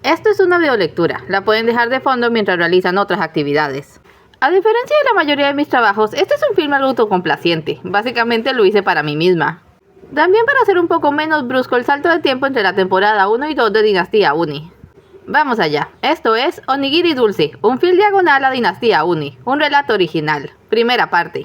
Esto es una videolectura, la pueden dejar de fondo mientras realizan otras actividades. A diferencia de la mayoría de mis trabajos, este es un filme autocomplaciente. Básicamente lo hice para mí misma. También para hacer un poco menos brusco el salto de tiempo entre la temporada 1 y 2 de Dinastía Uni. Vamos allá, esto es Onigiri Dulce, un film diagonal a Dinastía Uni, un relato original, primera parte.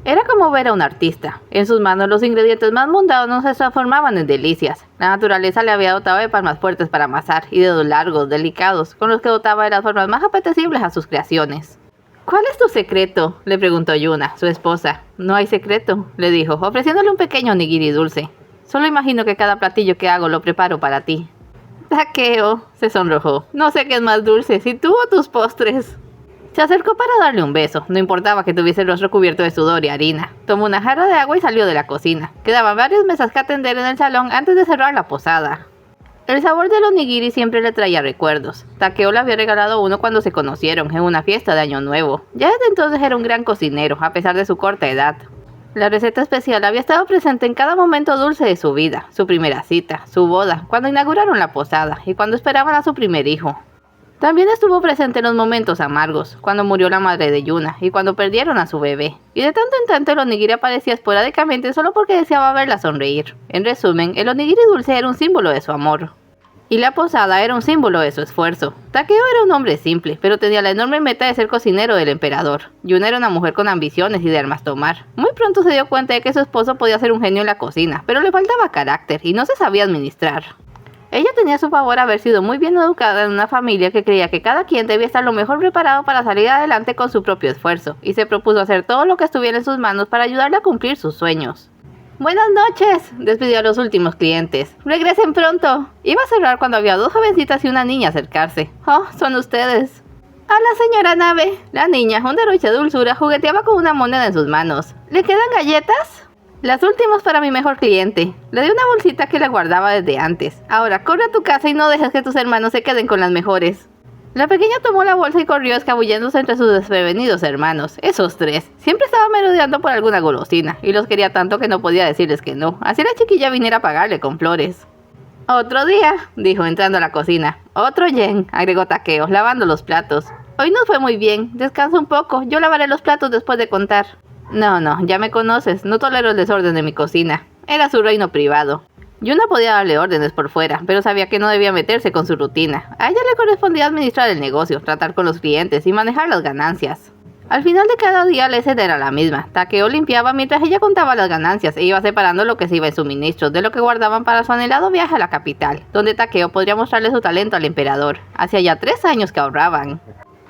Era como ver a un artista. En sus manos los ingredientes más mundanos se transformaban en delicias. La naturaleza le había dotado de palmas fuertes para amasar y dedos largos, delicados, con los que dotaba de las formas más apetecibles a sus creaciones. ¿Cuál es tu secreto?, le preguntó Yuna, su esposa. No hay secreto, le dijo, ofreciéndole un pequeño onigiri dulce. Solo imagino que cada platillo que hago lo preparo para ti. Takeo, se sonrojó. No sé qué es más dulce, si tú o tus postres. Se acercó para darle un beso, no importaba que tuviese el rostro cubierto de sudor y harina. Tomó una jarra de agua y salió de la cocina. Quedaban varias mesas que atender en el salón antes de cerrar la posada. El sabor del onigiri siempre le traía recuerdos. Takeo le había regalado uno cuando se conocieron, en una fiesta de Año Nuevo. Ya desde entonces era un gran cocinero, a pesar de su corta edad. La receta especial había estado presente en cada momento dulce de su vida, su primera cita, su boda, cuando inauguraron la posada y cuando esperaban a su primer hijo. También estuvo presente en los momentos amargos, cuando murió la madre de Yuna y cuando perdieron a su bebé. Y de tanto en tanto el onigiri aparecía esporádicamente solo porque deseaba verla sonreír. En resumen, el onigiri dulce era un símbolo de su amor. Y la posada era un símbolo de su esfuerzo. Takeo era un hombre simple, pero tenía la enorme meta de ser cocinero del emperador. Yuna era una mujer con ambiciones y de armas tomar. Muy pronto se dio cuenta de que su esposo podía ser un genio en la cocina, pero le faltaba carácter y no se sabía administrar. Ella tenía a su favor haber sido muy bien educada en una familia que creía que cada quien debía estar lo mejor preparado para salir adelante con su propio esfuerzo, y se propuso hacer todo lo que estuviera en sus manos para ayudarle a cumplir sus sueños. Buenas noches, despidió a los últimos clientes. Regresen pronto. Iba a cerrar cuando había dos jovencitas y una niña acercarse. Oh, son ustedes. Hola, señora Nabe. La niña, un derroche de dulzura, jugueteaba con una moneda en sus manos. ¿Le quedan galletas? Las últimas para mi mejor cliente. Le di una bolsita que la guardaba desde antes. Ahora, corre a tu casa y no dejes que tus hermanos se queden con las mejores. La pequeña tomó la bolsa y corrió escabulléndose entre sus desprevenidos hermanos. Esos tres. Siempre estaban merodeando por alguna golosina, y los quería tanto que no podía decirles que no. Así la chiquilla viniera a pagarle con flores. Otro día, dijo entrando a la cocina. Otro yen, agregó Takeo, lavando los platos. Hoy nos fue muy bien. Descansa un poco. Yo lavaré los platos después de contar. No, ya me conoces, no tolero el desorden de mi cocina. Era su reino privado. Yuna podía darle órdenes por fuera, pero sabía que no debía meterse con su rutina. A ella le correspondía administrar el negocio, tratar con los clientes y manejar las ganancias. Al final de cada día la escena era la misma. Takeo limpiaba mientras ella contaba las ganancias e iba separando lo que se iba en suministros de lo que guardaban para su anhelado viaje a la capital, donde Takeo podría mostrarle su talento al emperador. Hacía ya 3 años que ahorraban.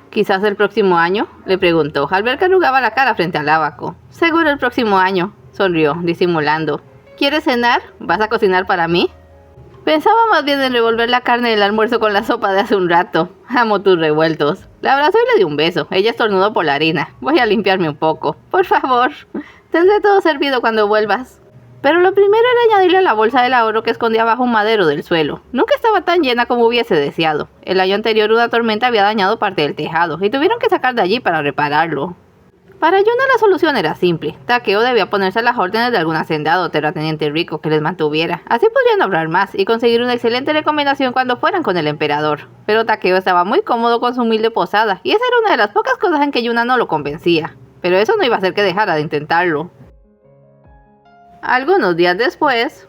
¿Quizás el próximo año?, le preguntó, al ver que arrugaba la cara frente al ábaco. Seguro el próximo año, sonrió, disimulando. ¿Quieres cenar? ¿Vas a cocinar para mí? Pensaba más bien en revolver la carne del almuerzo con la sopa de hace un rato. Amo tus revueltos. La abrazó y le dio un beso. Ella estornudó por la harina. Voy a limpiarme un poco. Por favor. Tendré todo servido cuando vuelvas. Pero lo primero era añadirle a la bolsa del ahorro que escondía bajo un madero del suelo. Nunca estaba tan llena como hubiese deseado. El año anterior una tormenta había dañado parte del tejado y tuvieron que sacar de allí para repararlo. Para Yuna la solución era simple. Takeo debía ponerse a las órdenes de algún hacendado o terrateniente rico que les mantuviera. Así podrían ahorrar más y conseguir una excelente recomendación cuando fueran con el emperador. Pero Takeo estaba muy cómodo con su humilde posada y esa era una de las pocas cosas en que Yuna no lo convencía. Pero eso no iba a hacer que dejara de intentarlo. Algunos días después...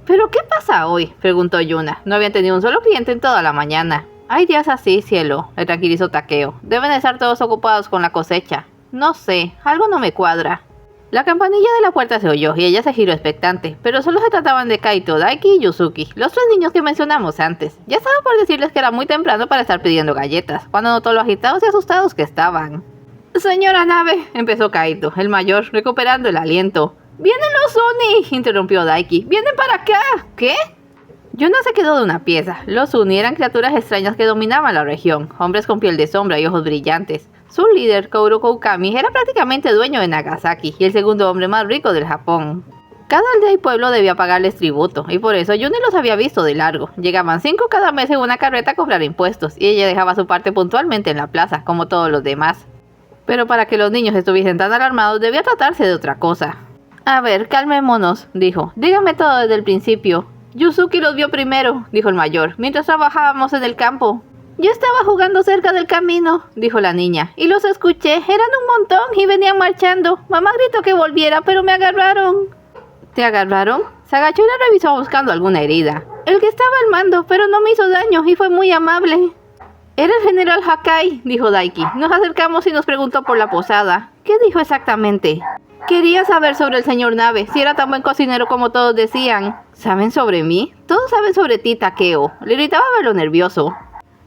¿Pero qué pasa hoy?, preguntó Yuna. No habían tenido un solo cliente en toda la mañana. Hay días así, cielo, le tranquilizó Takeo. Deben estar todos ocupados con la cosecha. No sé, algo no me cuadra. La campanilla de la puerta se oyó y ella se giró expectante, pero solo se trataban de Kaito, Daiki y Yuzuki, los 3 niños que mencionamos antes. Ya estaba por decirles que era muy temprano para estar pidiendo galletas, cuando notó lo agitados y asustados que estaban. Señora Nabe, empezó Kaito, el mayor, recuperando el aliento. ¡Vienen los Uni!, interrumpió Daiki. ¡Vienen para acá! ¿Qué? Yuna se quedó de una pieza. Los Uni eran criaturas extrañas que dominaban la región, hombres con piel de sombra y ojos brillantes. Su líder, Kouro Koukami, era prácticamente dueño de Nagasaki y el segundo hombre más rico del Japón. Cada aldea y pueblo debía pagarles tributo, y por eso Yuna los había visto de largo. Llegaban 5 cada mes en una carreta a cobrar impuestos, y ella dejaba su parte puntualmente en la plaza, como todos los demás. Pero para que los niños estuviesen tan alarmados, debía tratarse de otra cosa. A ver, calmémonos, dijo. Dígame todo desde el principio. Yusuki los vio primero, dijo el mayor, mientras trabajábamos en el campo. Yo estaba jugando cerca del camino, dijo la niña, y los escuché. Eran un montón y venían marchando. Mamá gritó que volviera, pero me agarraron. ¿Te agarraron? Se agachó y la revisó buscando alguna herida. El que estaba al mando, pero no me hizo daño y fue muy amable. Era el general Hakai, dijo Daiki. Nos acercamos y nos preguntó por la posada. ¿Qué dijo exactamente? Quería saber sobre el señor Nabe, si era tan buen cocinero como todos decían. ¿Saben sobre mí? Todos saben sobre ti, Takeo. Le irritaba verlo nervioso.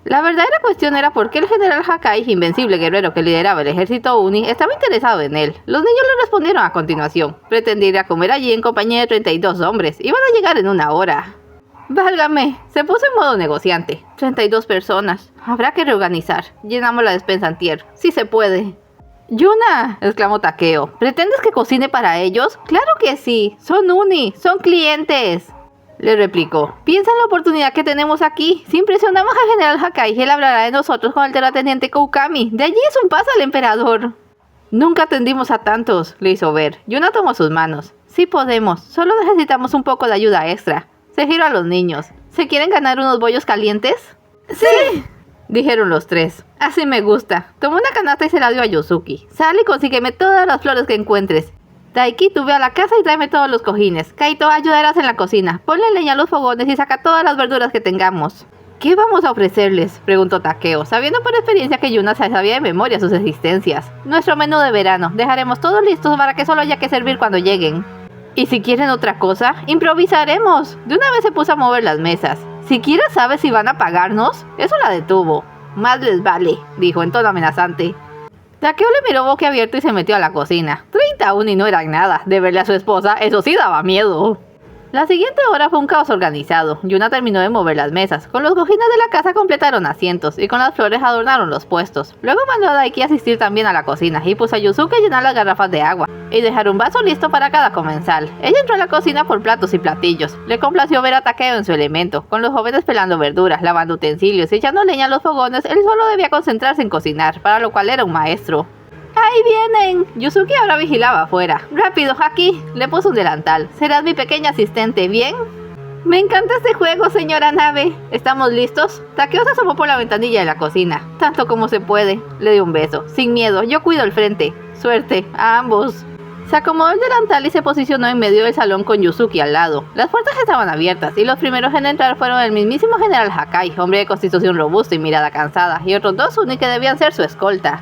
La verdadera cuestión era por qué el general Hakai, invencible guerrero que lideraba el ejército Uni, estaba interesado en él. Los niños le respondieron a continuación. Pretendía ir a comer allí en compañía de 32 hombres. Iban a llegar en una hora. Válgame, se puso en modo negociante. 32 personas. Habrá que reorganizar. Llenamos la despensa antier. Sí se puede. ¡Yuna!, exclamó Takeo. ¿Pretendes que cocine para ellos? ¡Claro que sí! ¡Son Uni! ¡Son clientes! Le replicó. Piensa en la oportunidad que tenemos aquí. Si impresionamos al general Hakai, él hablará de nosotros con el terrateniente Koukami. De allí es un paso al emperador. Nunca atendimos a tantos, le hizo ver. Yuna tomó sus manos. Sí podemos. Solo necesitamos un poco de ayuda extra. Se giró a los niños. ¿Se quieren ganar unos bollos calientes? ¡Sí!, dijeron los tres. Así me gusta. Tomó una canasta y se la dio a Yusuki. Sal y consígueme todas las flores que encuentres. Daiki, tú ve a la casa y tráeme todos los cojines. Kaito, ayudarás en la cocina. Ponle leña a los fogones y saca todas las verduras que tengamos. ¿Qué vamos a ofrecerles?, preguntó Takeo, sabiendo por experiencia que Yuna se sabía de memoria sus existencias. Nuestro menú de verano. Dejaremos todo listo para que solo haya que servir cuando lleguen. ¿Y si quieren otra cosa? ¡Improvisaremos! De una vez se puso a mover las mesas. ¿Siquiera sabes si van a pagarnos? Eso la detuvo. Más les vale, dijo en tono amenazante. Takeo le miró boquiabierto y se metió a la cocina. 30 Uni no eran nada. De verle a su esposa, eso sí daba miedo. La siguiente hora fue un caos organizado. Yuna terminó de mover las mesas. Con los cojines de la casa completaron asientos y con las flores adornaron los puestos. Luego mandó a Daiki asistir también a la cocina y puso a Yusuke a llenar las garrafas de agua y dejar un vaso listo para cada comensal. Ella entró a la cocina por platos y platillos. Le complació ver a Takeo en su elemento, con los jóvenes pelando verduras, lavando utensilios y echando leña a los fogones. Él solo debía concentrarse en cocinar, para lo cual era un maestro. ¡Ahí vienen! Yusuki ahora vigilaba afuera. ¡Rápido, aquí! Le puso un delantal. Serás mi pequeña asistente, ¿bien? Me encanta este juego, señora Nabe. ¿Estamos listos? Takeo se asomó por la ventanilla de la cocina. Tanto como se puede. Le dio un beso. Sin miedo, yo cuido el frente. Suerte, a ambos. Se acomodó el delantal y se posicionó en medio del salón con Yusuki al lado. Las puertas estaban abiertas y los primeros en entrar fueron el mismísimo general Hakai, hombre de constitución robusta y mirada cansada, y otros dos Uni que debían ser su escolta.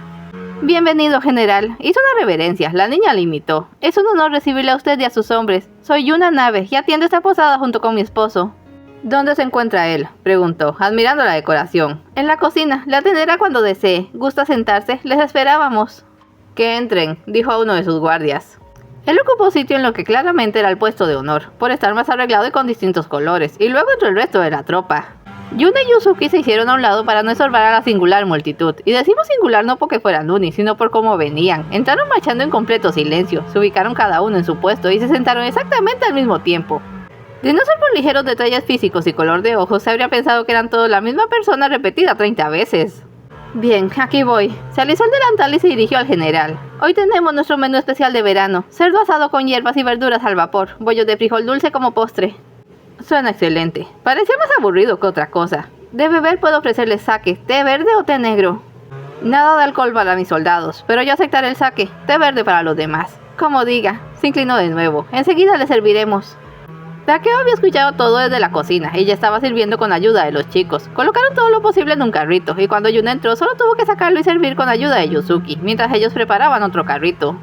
Bienvenido, general. Hizo una reverencia. La niña le imitó. Es un honor recibirle a usted y a sus hombres. Soy Yuna Nabe y atiendo esta posada junto con mi esposo. ¿Dónde se encuentra él?, preguntó, admirando la decoración. En la cocina. Le atenderá cuando desee. ¿Gusta sentarse? Les esperábamos. Que entren, dijo a uno de sus guardias. Él ocupó sitio en lo que claramente era el puesto de honor, por estar más arreglado y con distintos colores, y luego entró el resto de la tropa. Yuna y Yusuki se hicieron a un lado para no estorbar a la singular multitud, y decimos singular no porque fueran Uni, sino por cómo venían. Entraron marchando en completo silencio, se ubicaron cada uno en su puesto y se sentaron exactamente al mismo tiempo. De no ser por ligeros detalles físicos y color de ojos, se habría pensado que eran todos la misma persona repetida 30 veces. Bien, aquí voy. Se alisó el delantal y se dirigió al general. Hoy tenemos nuestro menú especial de verano, cerdo asado con hierbas y verduras al vapor, bollos de frijol dulce como postre. Suena excelente. Parecía más aburrido que otra cosa. De beber puedo ofrecerles sake, té verde o té negro. Nada de alcohol para mis soldados, pero yo aceptaré el sake, té verde para los demás. Como diga. Se inclinó de nuevo. Enseguida le serviremos. Takeo había escuchado todo desde la cocina y ya estaba sirviendo con ayuda de los chicos. Colocaron todo lo posible en un carrito y cuando Yuna entró solo tuvo que sacarlo y servir con ayuda de Yusuki, mientras ellos preparaban otro carrito.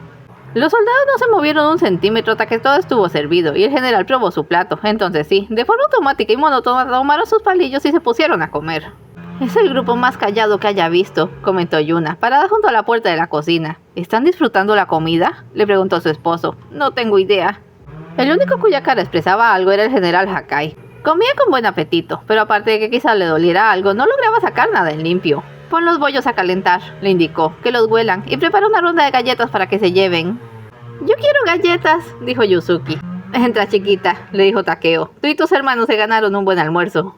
Los soldados no se movieron un centímetro hasta que todo estuvo servido y el general probó su plato. Entonces sí, de forma automática y monótona tomaron sus palillos y se pusieron a comer. Es el grupo más callado que haya visto, comentó Yuna, parada junto a la puerta de la cocina. ¿Están disfrutando la comida?, le preguntó su esposo. No tengo idea. El único cuya cara expresaba algo era el general Hakai. Comía con buen apetito, pero aparte de que quizá le doliera algo, no lograba sacar nada en limpio. Pon los bollos a calentar, le indicó, que los huelan, y prepara una ronda de galletas para que se lleven. Yo quiero galletas, dijo Yusuki. Entra, chiquita, le dijo Takeo. Tú y tus hermanos se ganaron un buen almuerzo.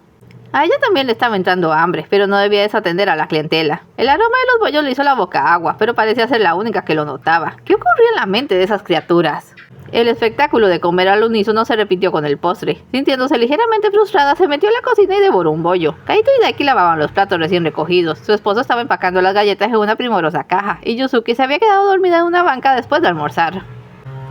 A ella también le estaba entrando hambre, pero no debía desatender a la clientela. El aroma de los bollos le hizo la boca agua, pero parecía ser la única que lo notaba. ¿Qué ocurría en la mente de esas criaturas? El espectáculo de comer al unísono se repitió con el postre. Sintiéndose ligeramente frustrada, se metió en la cocina y devoró un bollo. Kaito y Daiki lavaban los platos recién recogidos. Su esposo estaba empacando las galletas en una primorosa caja, y Yuzuki se había quedado dormida en una banca después de almorzar.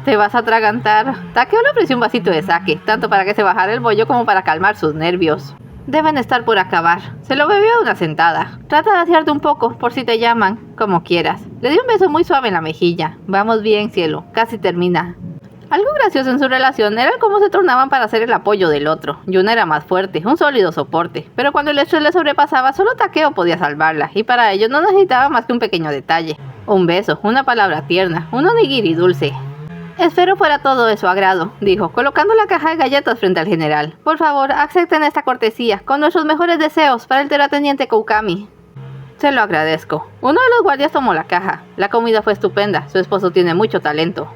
¿Te vas a atragantar? Takeo le ofreció un vasito de sake, tanto para que se bajara el bollo como para calmar sus nervios. Deben estar por acabar. Se lo bebió a una sentada. Trata de asearte un poco, por si te llaman, como quieras. Le dio un beso muy suave en la mejilla. Vamos bien, cielo. Casi termina. Algo gracioso en su relación era cómo se tornaban para hacer el apoyo del otro. Yuna era más fuerte, un sólido soporte, pero cuando el estrés le sobrepasaba, solo Takeo podía salvarla, y para ello no necesitaba más que un pequeño detalle. Un beso, una palabra tierna, un onigiri dulce. Espero fuera todo de su agrado, dijo, colocando la caja de galletas frente al general. Por favor, acepten esta cortesía, con nuestros mejores deseos para el terrateniente Koukami. Se lo agradezco. Uno de los guardias tomó la caja. La comida fue estupenda, su esposo tiene mucho talento.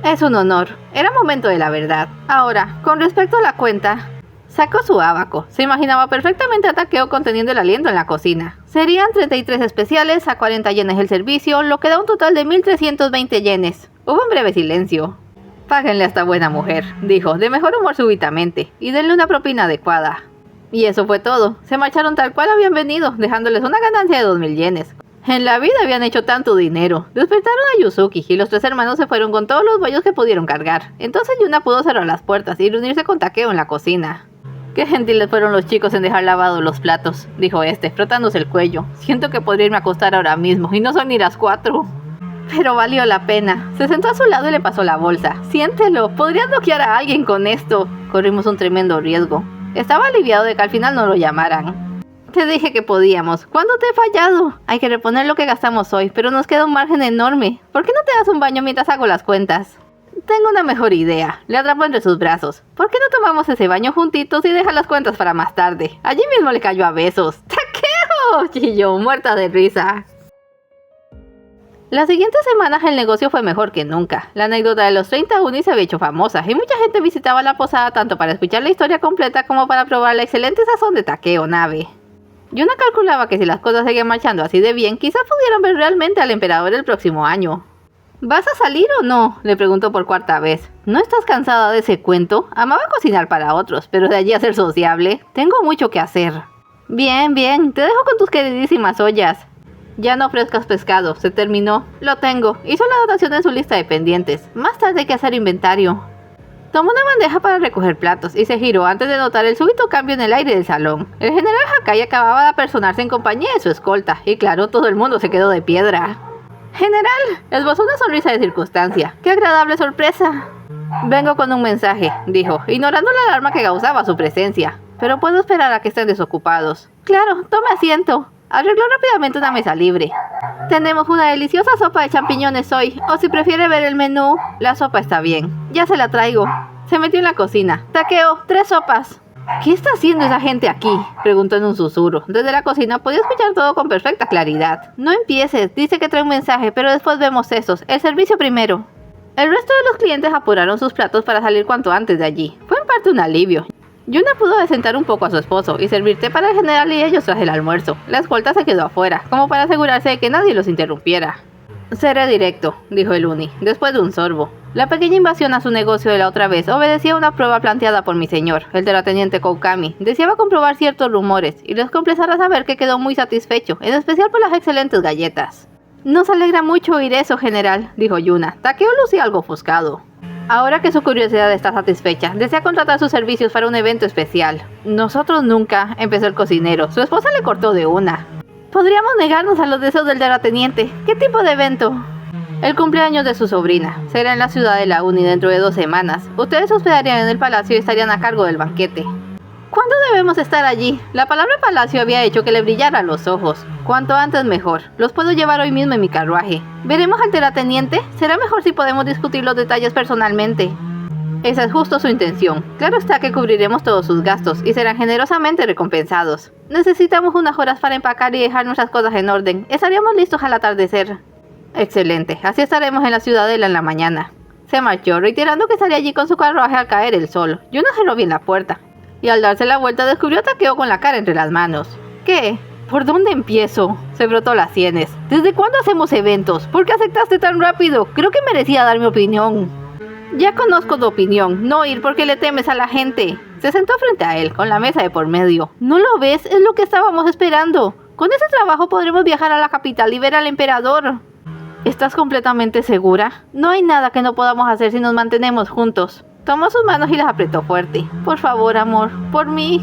Es un honor. Era momento de la verdad. Ahora, con respecto a la cuenta, sacó su ábaco. Se imaginaba perfectamente a Takeo conteniendo el aliento en la cocina. Serían 33 especiales a 40 yenes el servicio, lo que da un total de 1320 yenes. Hubo un breve silencio. Páguenle a esta buena mujer, dijo, de mejor humor súbitamente, y denle una propina adecuada. Y eso fue todo. Se marcharon tal cual habían venido, dejándoles una ganancia de 2000 yenes. En la vida habían hecho tanto dinero. Despertaron a Yuzuki y los tres hermanos se fueron con todos los bollos que pudieron cargar. Entonces Yuna pudo cerrar las puertas y reunirse con Takeo en la cocina. Qué gentiles fueron los chicos en dejar lavados los platos, dijo este, frotándose el cuello. Siento que podría irme a acostar ahora mismo y no son ni las 4. Pero valió la pena. Se sentó a su lado y le pasó la bolsa. Siéntelo, podrías noquear a alguien con esto. Corrimos un tremendo riesgo. Estaba aliviado de que al final no lo llamaran. Te dije que podíamos. ¿Cuándo te he fallado? Hay que reponer lo que gastamos hoy, pero nos queda un margen enorme. ¿Por qué no te das un baño mientras hago las cuentas? Tengo una mejor idea. Le atrapó entre sus brazos. ¿Por qué no tomamos ese baño juntitos y deja las cuentas para más tarde? Allí mismo le cayó a besos. ¡Takeo! Chilló, muerta de risa. Las siguientes semanas el negocio fue mejor que nunca. La anécdota de los 30 unis se había hecho famosa y mucha gente visitaba la posada tanto para escuchar la historia completa como para probar la excelente sazón de Takeo Nabe. Yuna calculaba que si las cosas seguían marchando así de bien, quizás pudieran ver realmente al emperador el próximo año. ¿Vas a salir o no?, le preguntó por cuarta vez. ¿No estás cansada de ese cuento? Amaba cocinar para otros, pero de allí a ser sociable, tengo mucho que hacer. Bien, te dejo con tus queridísimas ollas. Ya no ofrezcas pescado, se terminó. Lo tengo. Hizo la anotación en su lista de pendientes. Más tarde hay que hacer inventario. Tomó una bandeja para recoger platos y se giró antes de notar el súbito cambio en el aire del salón. El general Hakai acababa de apersonarse en compañía de su escolta, y claro, todo el mundo se quedó de piedra. «General», esbozó una sonrisa de circunstancia. «¡Qué agradable sorpresa!». «Vengo con un mensaje», dijo, ignorando la alarma que causaba su presencia. «Pero puedo esperar a que estén desocupados». «Claro, tome asiento». Arregló rápidamente una mesa libre. «Tenemos una deliciosa sopa de champiñones hoy, o si prefiere ver el menú, la sopa está bien. Ya se la traigo». Se metió en la cocina. «Takeo, 3 sopas». «¿Qué está haciendo esa gente aquí?», preguntó en un susurro. Desde la cocina podía escuchar todo con perfecta claridad. «No empieces, dice que trae un mensaje, pero después vemos esos. El servicio primero». El resto de los clientes apuraron sus platos para salir cuanto antes de allí. Fue en parte un alivio. Yuna pudo desentar un poco a su esposo y servir té para el general y ellos tras el almuerzo. La escolta se quedó afuera, como para asegurarse de que nadie los interrumpiera. «Seré directo», dijo el uni, después de un sorbo. La pequeña invasión a su negocio de la otra vez obedecía a una prueba planteada por mi señor, el terrateniente Koukami. Deseaba comprobar ciertos rumores y les complacerá saber que quedó muy satisfecho, en especial por las excelentes galletas. «Nos alegra mucho oír eso, general», dijo Yuna. Takeo lucía algo ofuscado. Ahora que su curiosidad está satisfecha, desea contratar sus servicios para un evento especial. «Nosotros nunca», empezó el cocinero. Su esposa le cortó de una. «Podríamos negarnos a los deseos del terrateniente. ¿Qué tipo de evento?» «El cumpleaños de su sobrina. Será en la ciudad de la Uni dentro de 2 semanas. Ustedes se hospedarían en el palacio y estarían a cargo del banquete». «¿Cuándo debemos estar allí?». La palabra palacio había hecho que le brillaran los ojos. «Cuanto antes mejor. Los puedo llevar hoy mismo en mi carruaje». «¿Veremos al terrateniente? Será mejor si podemos discutir los detalles personalmente». Esa es justo su intención. Claro está que cubriremos todos sus gastos y serán generosamente recompensados. Necesitamos unas horas para empacar y dejar nuestras cosas en orden. Estaríamos listos al atardecer. Excelente. Así estaremos en la ciudadela en la mañana. Se marchó, reiterando que estaría allí con su carruaje al caer el sol. Yuna cerró bien la puerta. Y al darse la vuelta descubrió a Takeo con la cara entre las manos. ¿Qué? ¿Por dónde empiezo? Se frotó las sienes. ¿Desde cuándo hacemos eventos? ¿Por qué aceptaste tan rápido? Creo que merecía dar mi opinión. Ya conozco tu opinión, no ir porque le temes a la gente. Se sentó frente a él, con la mesa de por medio. ¿No lo ves? Es lo que estábamos esperando. Con ese trabajo podremos viajar a la capital y ver al emperador. ¿Estás completamente segura? No hay nada que no podamos hacer si nos mantenemos juntos. Tomó sus manos y las apretó fuerte. Por favor, amor, por mí.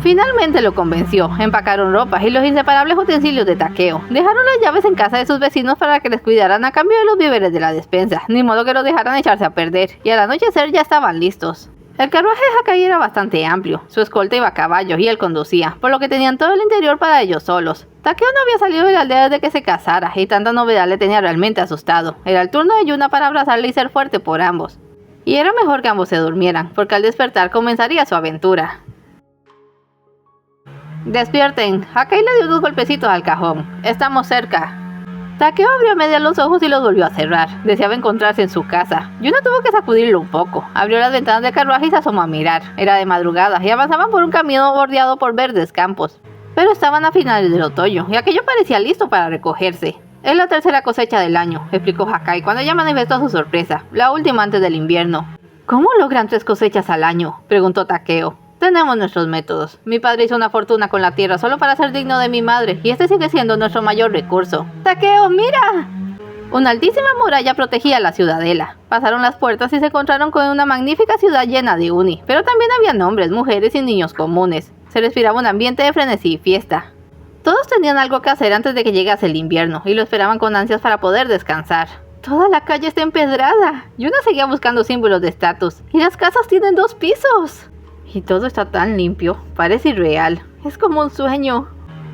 Finalmente lo convenció. Empacaron ropas y los inseparables utensilios de Takeo. Dejaron las llaves en casa de sus vecinos para que les cuidaran a cambio de los víveres de la despensa, ni modo que los dejaran echarse a perder, y al anochecer ya estaban listos. El carruaje de Hakai era bastante amplio, su escolta iba a caballo y él conducía, por lo que tenían todo el interior para ellos solos. Takeo no había salido de la aldea desde que se casara, y tanta novedad le tenía realmente asustado. Era el turno de Yuna para abrazarle y ser fuerte por ambos. Y era mejor que ambos se durmieran, porque al despertar comenzaría su aventura. Despierten. Hakai le dio 2 golpecitos al cajón. Estamos cerca. Takeo abrió a medias los ojos y los volvió a cerrar. Deseaba encontrarse en su casa. Yuna tuvo que sacudirlo un poco. Abrió las ventanas del carruaje y se asomó a mirar. Era de madrugada y avanzaban por un camino bordeado por verdes campos. Pero estaban a finales del otoño y aquello parecía listo para recogerse. Es la tercera cosecha del año, explicó Hakai cuando ella manifestó su sorpresa. La última antes del invierno. ¿Cómo logran 3 cosechas al año?, preguntó Takeo. Tenemos nuestros métodos. Mi padre hizo una fortuna con la tierra solo para ser digno de mi madre, y este sigue siendo nuestro mayor recurso. ¡Takeo, mira! Una altísima muralla protegía la ciudadela. Pasaron las puertas y se encontraron con una magnífica ciudad llena de uni, pero también había hombres, mujeres y niños comunes. Se respiraba un ambiente de frenesí y fiesta. Todos tenían algo que hacer antes de que llegase el invierno, y lo esperaban con ansias para poder descansar. Toda la calle está empedrada. Yuna seguía buscando símbolos de estatus. Y las casas tienen 2 pisos. Y todo está tan limpio, parece irreal, es como un sueño.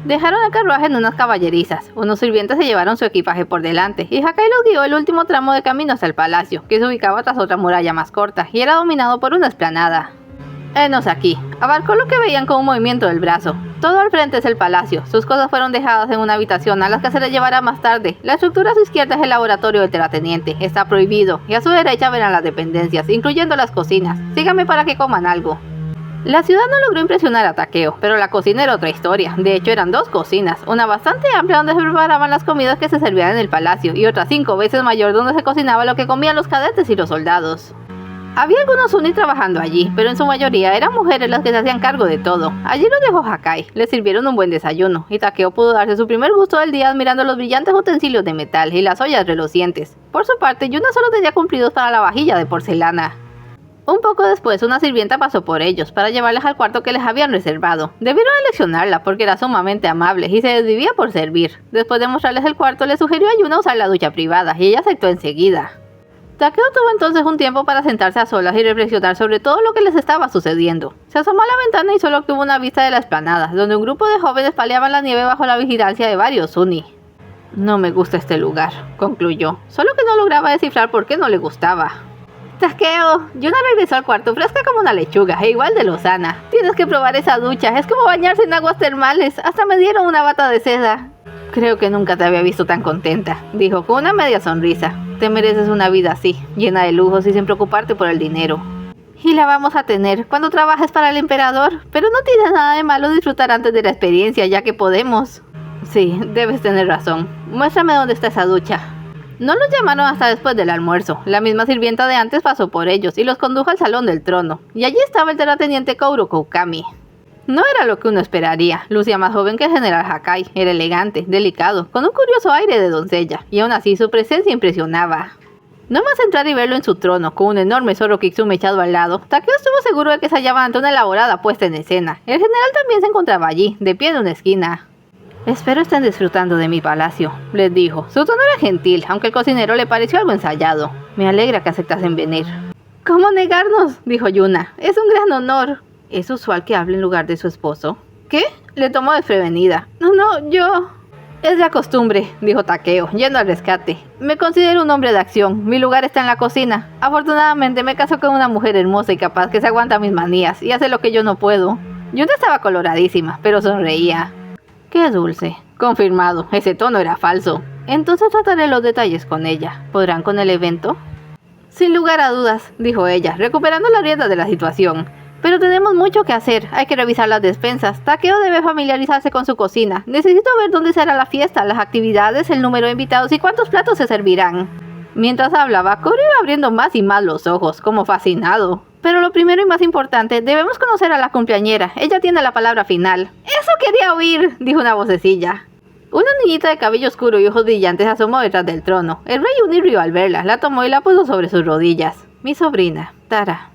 Dejaron el carruaje en unas caballerizas, unos sirvientes se llevaron su equipaje por delante, y Hakai los guió el último tramo de camino hasta el palacio, que se ubicaba tras otra muralla más corta, y era dominado por una explanada. Henos aquí, abarcó lo que veían con un movimiento del brazo. Todo al frente es el palacio, sus cosas fueron dejadas en una habitación a las que se les llevará más tarde. La estructura a su izquierda es el laboratorio del terrateniente, está prohibido, y a su derecha verán las dependencias, incluyendo las cocinas. Síganme para que coman algo. La ciudad no logró impresionar a Takeo, pero la cocina era otra historia. De hecho, eran 2 cocinas, una bastante amplia donde se preparaban las comidas que se servían en el palacio, y otra 5 veces mayor donde se cocinaba lo que comían los cadetes y los soldados. Había algunos Uni trabajando allí, pero en su mayoría eran mujeres las que se hacían cargo de todo. Allí los dejó Hakai, le sirvieron un buen desayuno, y Takeo pudo darse su primer gusto del día admirando los brillantes utensilios de metal y las ollas relucientes. Por su parte, Yuna solo tenía cumplidos para la vajilla de porcelana. Un poco después, una sirvienta pasó por ellos para llevarles al cuarto que les habían reservado. Debieron eleccionarla porque era sumamente amable y se desvivía por servir. Después de mostrarles el cuarto, le sugirió a Yuna usar la ducha privada y ella aceptó enseguida. Takeo tuvo entonces un tiempo para sentarse a solas y reflexionar sobre todo lo que les estaba sucediendo. Se asomó a la ventana y solo obtuvo una vista de la explanada, donde un grupo de jóvenes paleaban la nieve bajo la vigilancia de varios Uni. No me gusta este lugar, concluyó, solo que no lograba descifrar por qué no le gustaba. Takeo, Yuna regresó al cuarto fresca como una lechuga e igual de lozana. Tienes que probar esa ducha, es como bañarse en aguas termales, hasta me dieron una bata de seda. Creo que nunca te había visto tan contenta, dijo con una media sonrisa. Te mereces una vida así, llena de lujos y sin preocuparte por el dinero. Y la vamos a tener cuando trabajes para el emperador, pero no tiene nada de malo disfrutar antes de la experiencia, ya que podemos. Sí, debes tener razón. Muéstrame dónde está esa ducha. No los llamaron hasta después del almuerzo. La misma sirvienta de antes pasó por ellos y los condujo al salón del trono. Y allí estaba el terrateniente Kouro Koukami. No era lo que uno esperaría. Lucía más joven que el general Hakai. Era elegante, delicado, con un curioso aire de doncella. Y aún así su presencia impresionaba. No más entrar y verlo en su trono, con un enorme Zoro Kitsune echado al lado, Takeo estuvo seguro de que se hallaba ante una elaborada puesta en escena. El general también se encontraba allí, de pie en una esquina. Espero estén disfrutando de mi palacio, les dijo. Su tono era gentil, aunque el cocinero le pareció algo ensayado. Me alegra que aceptasen venir. ¿Cómo negarnos?, dijo Yuna. Es un gran honor. ¿Es usual que hable en lugar de su esposo? ¿Qué? Le tomó desprevenida. No, yo... Es la costumbre, dijo Takeo, yendo al rescate. Me considero un hombre de acción. Mi lugar está en la cocina. Afortunadamente me caso con una mujer hermosa y capaz que se aguanta mis manías y hace lo que yo no puedo. Yuna estaba coloradísima, pero sonreía. Qué dulce. Confirmado, ese tono era falso. Entonces trataré los detalles con ella. ¿Podrán con el evento? Sin lugar a dudas, dijo ella, recuperando la rienda de la situación. Pero tenemos mucho que hacer, hay que revisar las despensas. Takeo debe familiarizarse con su cocina. Necesito ver dónde será la fiesta, las actividades, el número de invitados y cuántos platos se servirán. Mientras hablaba, Koro iba abriendo más y más los ojos, como fascinado. Pero lo primero y más importante, debemos conocer a la cumpleañera. Ella tiene la palabra final. ¡Eso quería oír!, dijo una vocecilla. Una niñita de cabello oscuro y ojos brillantes asomó detrás del trono. El rey Uni rió al verla, la tomó y la puso sobre sus rodillas. Mi sobrina, Tara.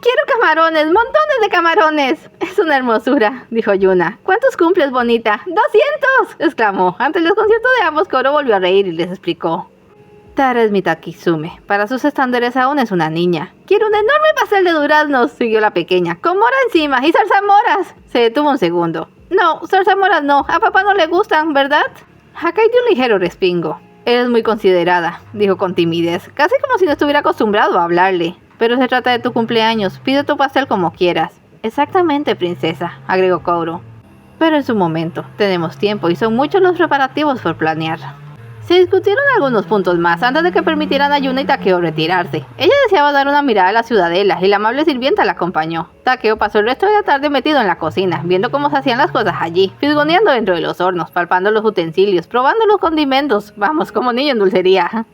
¡Quiero camarones! ¡Montones de camarones! Es una hermosura, dijo Yuna. ¿Cuántos cumples, bonita? ¡200! exclamó. Ante el desconcierto de ambos, Koro volvió a reír y les explicó. Tara es mi Takisume. Para sus estándares aún es una niña. Quiero un enorme pastel de duraznos, siguió la pequeña, con mora encima y zarzamoras. Se detuvo un segundo. No, zarzamoras no, a papá no le gustan, ¿verdad? Hakai dio un ligero respingo. Eres muy considerada, dijo con timidez, casi como si no estuviera acostumbrado a hablarle. Pero se trata de tu cumpleaños, pide tu pastel como quieras. Exactamente, princesa, agregó Koro. Pero en su momento, tenemos tiempo y son muchos los preparativos por planear. Se discutieron algunos puntos más antes de que permitieran a Yuna y Takeo retirarse. Ella deseaba dar una mirada a la ciudadela y la amable sirvienta la acompañó. Takeo pasó el resto de la tarde metido en la cocina, viendo cómo se hacían las cosas allí, fisgoneando dentro de los hornos, palpando los utensilios, probando los condimentos, vamos, como niño en dulcería.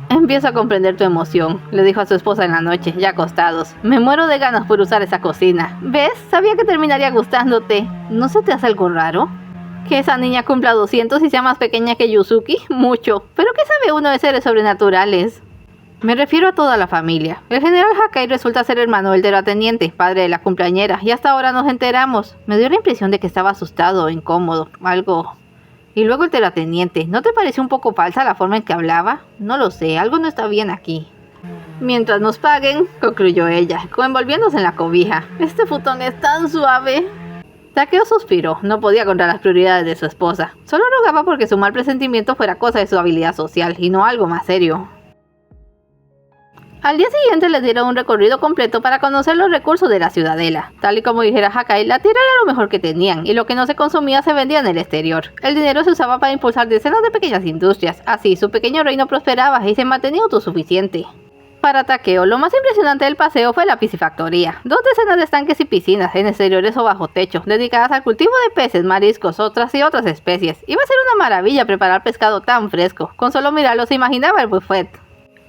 Empiezo a comprender tu emoción, le dijo a su esposa en la noche, ya acostados. Me muero de ganas por usar esa cocina. ¿Ves? Sabía que terminaría gustándote. ¿No se te hace algo raro? Que esa niña cumpla 200 y sea más pequeña que Yuzuki, mucho. ¿Pero qué sabe uno de seres sobrenaturales? Me refiero a toda la familia. El general Hakai resulta ser hermano del terrateniente, padre de la cumpleañera, y hasta ahora nos enteramos. Me dio la impresión de que estaba asustado o incómodo, algo. Y luego el terrateniente, ¿no te pareció un poco falsa la forma en que hablaba? No lo sé, algo no está bien aquí. Mientras nos paguen, concluyó ella, envolviéndose en la cobija. Este futón es tan suave. Takeo suspiró, no podía contra las prioridades de su esposa. Solo rogaba porque su mal presentimiento fuera cosa de su habilidad social y no algo más serio. Al día siguiente les dieron un recorrido completo para conocer los recursos de la ciudadela. Tal y como dijera Hakai, la tierra era lo mejor que tenían y lo que no se consumía se vendía en el exterior. El dinero se usaba para impulsar decenas de pequeñas industrias. Así, su pequeño reino prosperaba y se mantenía autosuficiente. Para Takeo, lo más impresionante del paseo fue la piscifactoría. 2 decenas de estanques y piscinas, en exteriores o bajo techo, dedicadas al cultivo de peces, mariscos, otras especies. Iba a ser una maravilla preparar pescado tan fresco. Con solo mirarlo se imaginaba el buffet.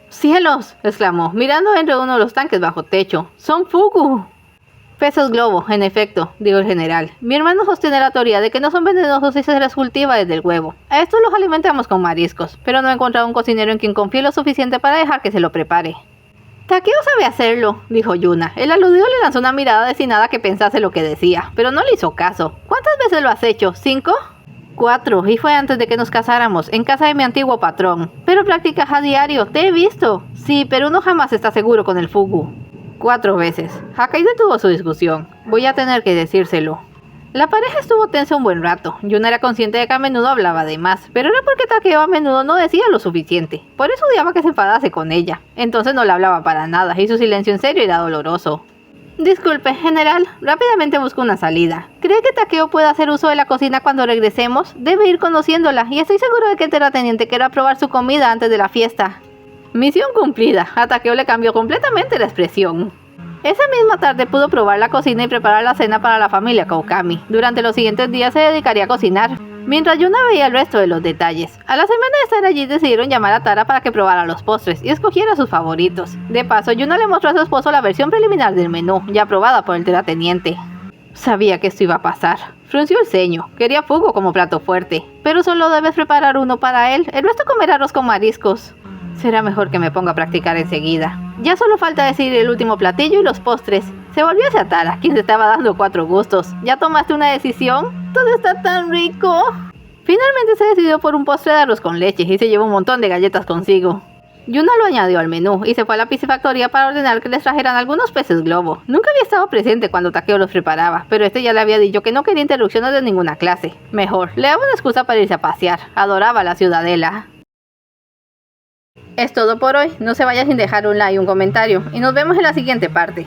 ¡Cielos!, exclamó, mirando dentro de uno de los tanques bajo techo. ¡Son fugu! Peces globo, en efecto, dijo el general. Mi hermano sostiene la teoría de que no son venenosos si se les cultiva desde el huevo. A estos los alimentamos con mariscos, pero no he encontrado un cocinero en quien confíe lo suficiente para dejar que se lo prepare. Takeo sabe hacerlo, dijo Yuna. El aludido le lanzó una mirada destinada a que pensase lo que decía, pero no le hizo caso. ¿Cuántas veces lo has hecho? ¿5? 4, y fue antes de que nos casáramos, en casa de mi antiguo patrón. Pero practicas a diario, te he visto. Sí, pero uno jamás está seguro con el fugu. 4 veces. Hakai detuvo su discusión. Voy a tener que decírselo. La pareja estuvo tensa un buen rato. Yuna era consciente de que a menudo hablaba de más, pero era porque Takeo a menudo no decía lo suficiente. Por eso odiaba que se enfadase con ella. Entonces no le hablaba para nada, y su silencio en serio era doloroso. Disculpe, general. Rápidamente busco una salida. ¿Cree que Takeo pueda hacer uso de la cocina cuando regresemos? Debe ir conociéndola, y estoy seguro de que el terrateniente quiera probar su comida antes de la fiesta. Misión cumplida. A Takeo le cambió completamente la expresión. Esa misma tarde pudo probar la cocina y preparar la cena para la familia Koukami. Durante los siguientes días se dedicaría a cocinar, mientras Yuna veía el resto de los detalles. A la semana de estar allí decidieron llamar a Tara para que probara los postres y escogiera sus favoritos. De paso, Yuna le mostró a su esposo la versión preliminar del menú, ya aprobada por el terrateniente. Sabía que esto iba a pasar. Frunció el ceño. Quería fugu como plato fuerte. Pero solo debes preparar uno para él. El resto comerá arroz con mariscos. Será mejor que me ponga a practicar enseguida. Ya solo falta decir el último platillo y los postres. Se volvió hacia Tara, quien se estaba dando 4 gustos. ¿Ya tomaste una decisión? Todo está tan rico. Finalmente se decidió por un postre de arroz con leche y se llevó un montón de galletas consigo. Yuna lo añadió al menú y se fue a la piscifactoría para ordenar que les trajeran algunos peces globo. Nunca había estado presente cuando Takeo los preparaba, pero este ya le había dicho que no quería interrupciones de ninguna clase. Mejor, le daba una excusa para irse a pasear. Adoraba la ciudadela. Es todo por hoy. No se vaya sin dejar un like y un comentario. Y nos vemos en la siguiente parte.